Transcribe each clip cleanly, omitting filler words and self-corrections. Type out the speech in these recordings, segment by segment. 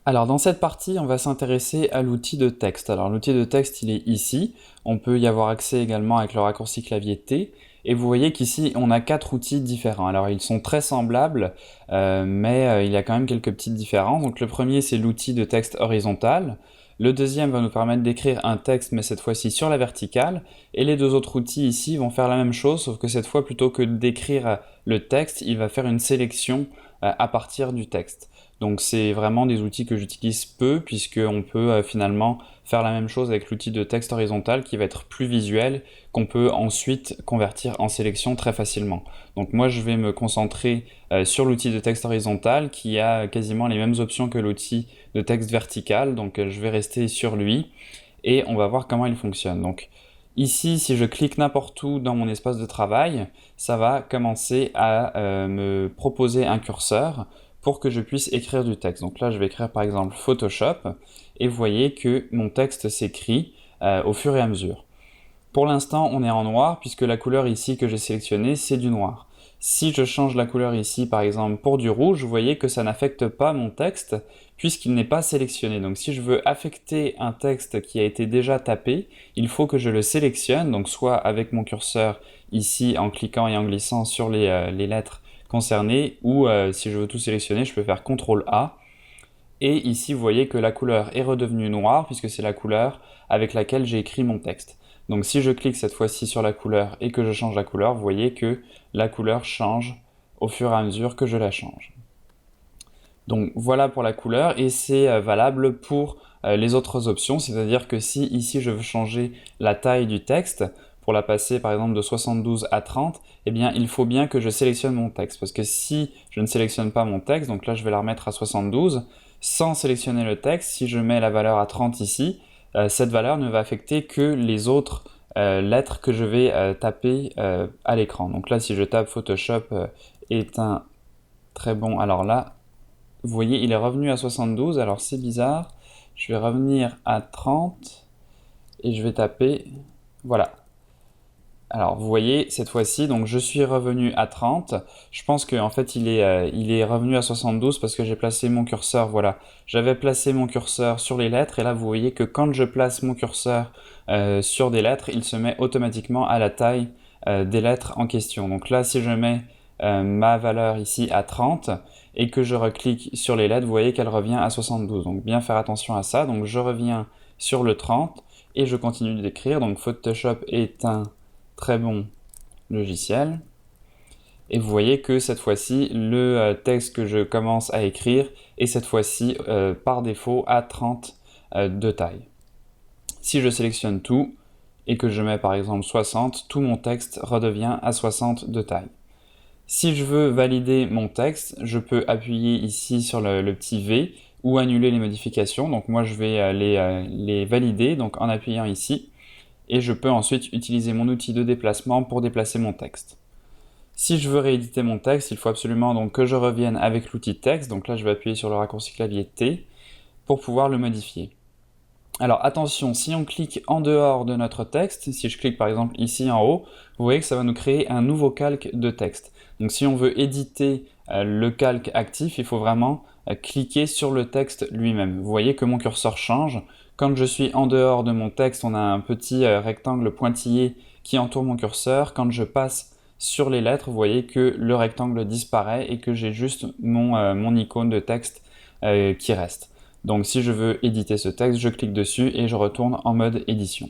Alors dans cette partie, on va s'intéresser à l'outil de texte. Alors l'outil de texte, il est ici. On peut y avoir accès également avec le raccourci clavier T. Et vous voyez qu'ici, on a 4 outils différents. Alors ils sont très semblables, mais il y a quand même quelques petites différences. Donc le premier, c'est l'outil de texte horizontal. Le deuxième va nous permettre d'écrire un texte, mais cette fois-ci sur la verticale. Et les deux autres outils ici vont faire la même chose, sauf que cette fois, plutôt que d'écrire le texte, il va faire une sélection à partir du texte. Donc c'est vraiment des outils que j'utilise peu puisqu'on peut finalement faire la même chose avec l'outil de texte horizontal qui va être plus visuel, qu'on peut ensuite convertir en sélection très facilement. Donc moi je vais me concentrer sur l'outil de texte horizontal qui a quasiment les mêmes options que l'outil de texte vertical, donc je vais rester sur lui et on va voir comment il fonctionne. Donc ici, si je clique n'importe où dans mon espace de travail, ça va commencer à me proposer un curseur pour que je puisse écrire du texte. Donc là, je vais écrire par exemple Photoshop et vous voyez que mon texte s'écrit au fur et à mesure. Pour l'instant, on est en noir puisque la couleur ici que j'ai sélectionnée, c'est du noir. Si je change la couleur ici, par exemple, pour du rouge, vous voyez que ça n'affecte pas mon texte puisqu'il n'est pas sélectionné. Donc si je veux affecter un texte qui a été déjà tapé, il faut que je le sélectionne, donc soit avec mon curseur ici en cliquant et en glissant sur les lettres concernées, ou si je veux tout sélectionner, je peux faire CTRL A. Et ici, vous voyez que la couleur est redevenue noire puisque c'est la couleur avec laquelle j'ai écrit mon texte. Donc si je clique cette fois-ci sur la couleur et que je change la couleur, vous voyez que la couleur change au fur et à mesure que je la change. Donc voilà pour la couleur et c'est valable pour les autres options, c'est-à-dire que si ici je veux changer la taille du texte, pour la passer par exemple de 72 à 30, eh bien il faut bien que je sélectionne mon texte, parce que si je ne sélectionne pas mon texte, donc là je vais la remettre à 72, sans sélectionner le texte, si je mets la valeur à 30 ici, cette valeur ne va affecter que les autres lettres que je vais taper à l'écran. Donc là si je tape Photoshop est un très bon, alors là vous voyez, il est revenu à 72, alors c'est bizarre. Je vais revenir à 30 et je vais taper, voilà. Alors vous voyez, cette fois-ci, donc je suis revenu à 30. Je pense qu'en fait il est revenu à 72 parce que j'ai placé mon curseur, voilà. J'avais placé mon curseur sur les lettres et là vous voyez que quand je place mon curseur sur des lettres, il se met automatiquement à la taille des lettres en question. Donc là si je mets ma valeur ici à 30 et que je reclique sur les lettres, vous voyez qu'elle revient à 72. Donc bien faire attention à ça. Donc je reviens sur le 30 et je continue d'écrire. Donc Photoshop est un très bon logiciel. Et vous voyez que cette fois-ci, le texte que je commence à écrire est cette fois-ci par défaut à 30 de taille. Si je sélectionne tout et que je mets par exemple 60, tout mon texte redevient à 60 de taille. Si je veux valider mon texte, je peux appuyer ici sur le petit V ou annuler les modifications. Donc moi je vais les valider donc en appuyant ici et je peux ensuite utiliser mon outil de déplacement pour déplacer mon texte. Si je veux rééditer mon texte, il faut absolument donc que je revienne avec l'outil texte. Donc là je vais appuyer sur le raccourci clavier T pour pouvoir le modifier. Alors attention, si on clique en dehors de notre texte, si je clique par exemple ici en haut, vous voyez que ça va nous créer un nouveau calque de texte. Donc si on veut éditer le calque actif, il faut vraiment cliquer sur le texte lui-même. Vous voyez que mon curseur change. Quand je suis en dehors de mon texte, on a un petit rectangle pointillé qui entoure mon curseur. Quand je passe sur les lettres, vous voyez que le rectangle disparaît et que j'ai juste mon icône de texte qui reste. Donc si je veux éditer ce texte, je clique dessus et je retourne en mode édition.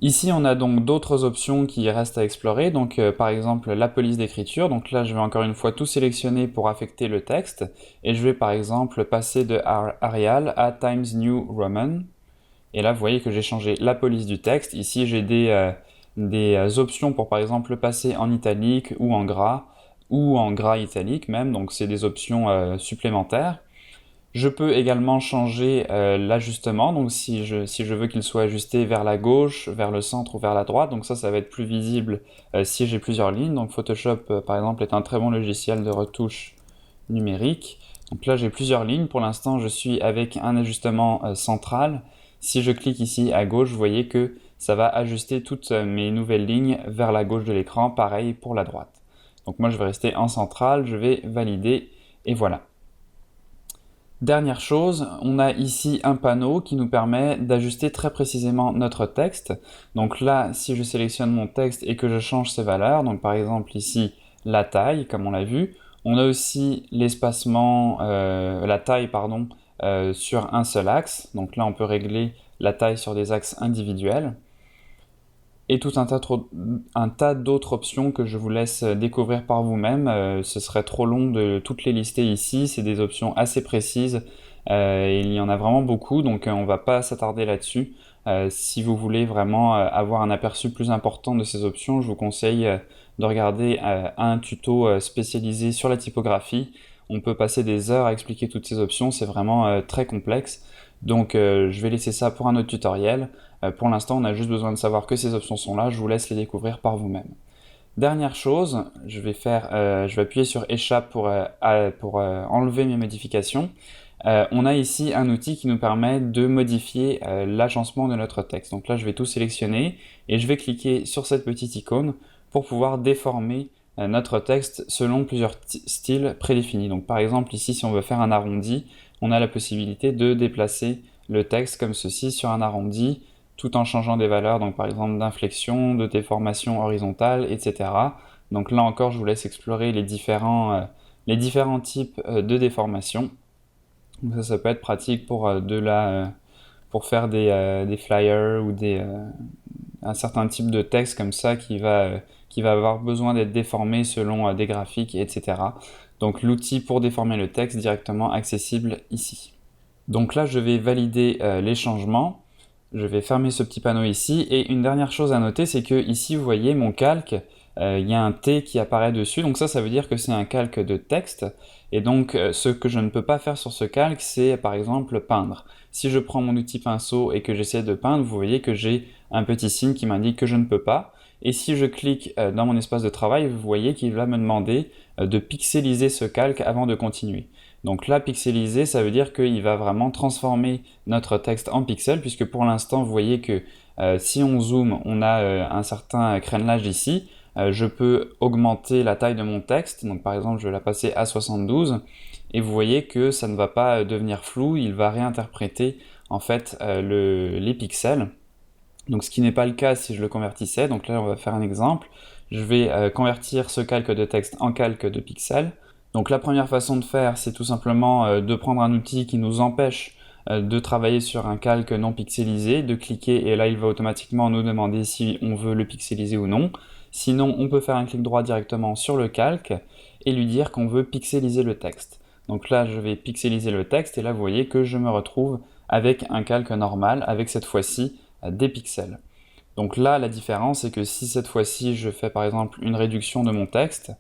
Ici, on a donc d'autres options qui restent à explorer, donc par exemple la police d'écriture. Donc là, je vais encore une fois tout sélectionner pour affecter le texte, et je vais par exemple passer de Arial à Times New Roman. Et là, vous voyez que j'ai changé la police du texte. Ici, j'ai des options pour par exemple passer en italique ou en gras italique même, donc c'est des options supplémentaires. Je peux également changer l'ajustement, donc si je veux qu'il soit ajusté vers la gauche, vers le centre ou vers la droite, donc ça va être plus visible si j'ai plusieurs lignes. Donc Photoshop par exemple est un très bon logiciel de retouche numérique. Donc là j'ai plusieurs lignes, pour l'instant je suis avec un ajustement central. Si je clique ici à gauche, vous voyez que ça va ajuster toutes mes nouvelles lignes vers la gauche de l'écran, pareil pour la droite. Donc moi je vais rester en central, je vais valider et voilà. Dernière chose, on a ici un panneau qui nous permet d'ajuster très précisément notre texte. Donc là, si je sélectionne mon texte et que je change ses valeurs, donc par exemple ici la taille, comme on l'a vu, on a aussi l'espacement, la taille, pardon, sur un seul axe. Donc là, on peut régler la taille sur des axes individuels. Et tout un tas d'autres options que je vous laisse découvrir par vous-même. Ce serait trop long de toutes les lister ici, c'est des options assez précises, et il y en a vraiment beaucoup, donc on va pas s'attarder là-dessus. Si vous voulez vraiment avoir un aperçu plus important de ces options, je vous conseille de regarder un tuto spécialisé sur la typographie. On peut passer des heures à expliquer toutes ces options, c'est vraiment très complexe. Donc je vais laisser ça pour un autre tutoriel. Pour l'instant, on a juste besoin de savoir que ces options sont là, je vous laisse les découvrir par vous-même. Dernière chose, je vais appuyer sur Échappe pour enlever mes modifications. On a ici un outil qui nous permet de modifier l'agencement de notre texte. Donc là, je vais tout sélectionner et je vais cliquer sur cette petite icône pour pouvoir déformer notre texte selon plusieurs styles prédéfinis. Donc par exemple, ici, si on veut faire un arrondi, on a la possibilité de déplacer le texte comme ceci sur un arrondi, tout en changeant des valeurs, donc par exemple d'inflexion, de déformation horizontale, etc. Donc là encore, je vous laisse explorer les différents types de déformation. Donc ça peut être pratique pour, pour faire des flyers ou un certain type de texte comme ça qui va avoir besoin d'être déformé selon des graphiques, etc. Donc l'outil pour déformer le texte directement accessible ici. Donc là, je vais valider les changements. Je vais fermer ce petit panneau ici. Et une dernière chose à noter, c'est que ici, vous voyez mon calque, il y a un T qui apparaît dessus. Donc ça veut dire que c'est un calque de texte. Et donc, ce que je ne peux pas faire sur ce calque, c'est par exemple peindre. Si je prends mon outil pinceau et que j'essaie de peindre, vous voyez que j'ai un petit signe qui m'indique que je ne peux pas. Et si je clique dans mon espace de travail, vous voyez qu'il va me demander de pixeliser ce calque avant de continuer. Donc là, pixeliser, ça veut dire qu'il va vraiment transformer notre texte en pixels, puisque pour l'instant, vous voyez que si on zoome, on a un certain crénelage ici. Je peux augmenter la taille de mon texte, donc par exemple, je vais la passer à 72, et vous voyez que ça ne va pas devenir flou, il va réinterpréter en fait les pixels. Donc ce qui n'est pas le cas si je le convertissais. Donc là, on va faire un exemple. Je vais convertir ce calque de texte en calque de pixels. Donc la première façon de faire, c'est tout simplement de prendre un outil qui nous empêche de travailler sur un calque non pixelisé, de cliquer et là il va automatiquement nous demander si on veut le pixeliser ou non. Sinon, on peut faire un clic droit directement sur le calque et lui dire qu'on veut pixeliser le texte. Donc là, je vais pixeliser le texte et là, vous voyez que je me retrouve avec un calque normal, avec cette fois-ci des pixels. Donc là, la différence, c'est que si cette fois-ci, je fais par exemple une réduction de mon texte,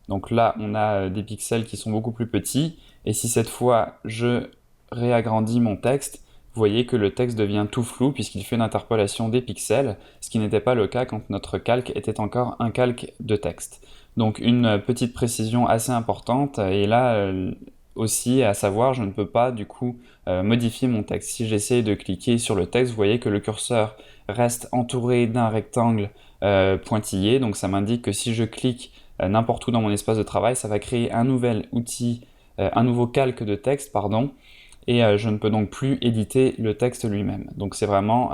donc là, on a des pixels qui sont beaucoup plus petits, et si cette fois, je réagrandis mon texte, vous voyez que le texte devient tout flou puisqu'il fait une interpolation des pixels, ce qui n'était pas le cas quand notre calque était encore un calque de texte. Donc une petite précision assez importante, et là aussi à savoir, je ne peux pas du coup modifier mon texte. Si j'essaie de cliquer sur le texte, vous voyez que le curseur reste entouré d'un rectangle pointillé, donc ça m'indique que si je clique n'importe où dans mon espace de travail, ça va créer un nouvel outil, un nouveau calque de texte, pardon, et je ne peux donc plus éditer le texte lui-même. Donc c'est vraiment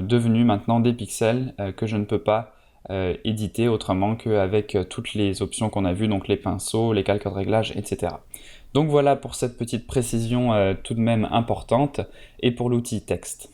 devenu maintenant des pixels que je ne peux pas éditer autrement qu'avec toutes les options qu'on a vues, donc les pinceaux, les calques de réglage, etc. Donc voilà pour cette petite précision tout de même importante, et pour l'outil texte.